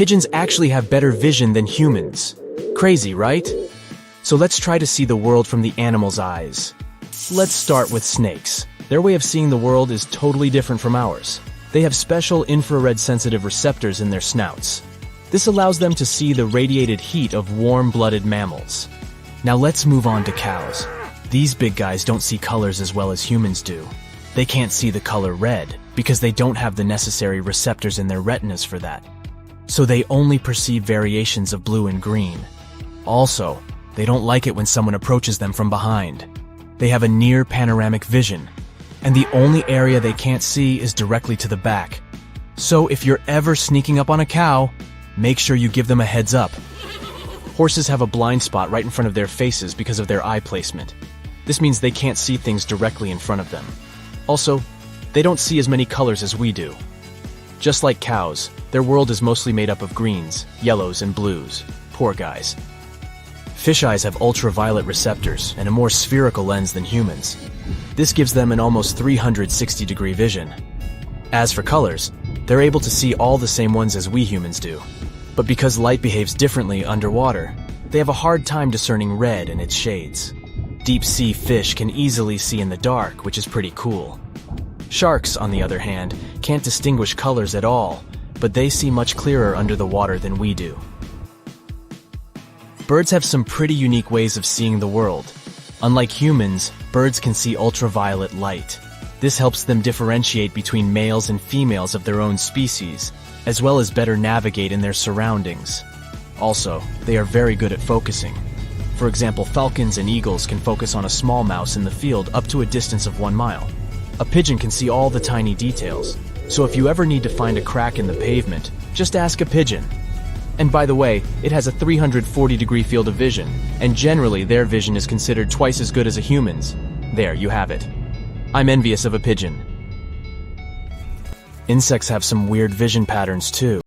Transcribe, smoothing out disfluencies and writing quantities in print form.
Pigeons actually have better vision than humans. Crazy, right? So let's try to see the world from the animal's eyes. Let's start with snakes. Their way of seeing the world is totally different from ours. They have special infrared-sensitive receptors in their snouts. This allows them to see the radiated heat of warm-blooded mammals. Now let's move on to cows. These big guys don't see colors as well as humans do. They can't see the color red because they don't have the necessary receptors in their retinas for that. So they only perceive variations of blue and green. Also, they don't like it when someone approaches them from behind. They have a near panoramic vision, and the only area they can't see is directly to the back. So if you're ever sneaking up on a cow, make sure you give them a heads up. Horses have a blind spot right in front of their faces because of their eye placement. This means they can't see things directly in front of them. Also, they don't see as many colors as we do. Just like cows, their world is mostly made up of greens, yellows, and blues. Poor guys. Fish eyes have ultraviolet receptors and a more spherical lens than humans. This gives them an almost 360-degree vision. As for colors, they're able to see all the same ones as we humans do. But because light behaves differently underwater, they have a hard time discerning red and its shades. Deep-sea fish can easily see in the dark, which is pretty cool. Sharks, on the other hand, can't distinguish colors at all, but they see much clearer under the water than we do. Birds have some pretty unique ways of seeing the world. Unlike humans, birds can see ultraviolet light. This helps them differentiate between males and females of their own species, as well as better navigate in their surroundings. Also, they are very good at focusing. For example, falcons and eagles can focus on a small mouse in the field up to a distance of 1 mile. A pigeon can see all the tiny details, so if you ever need to find a crack in the pavement, just ask a pigeon. And by the way, it has a 340-degree field of vision, and generally their vision is considered twice as good as a human's. There, you have it. I'm envious of a pigeon. Insects have some weird vision patterns too.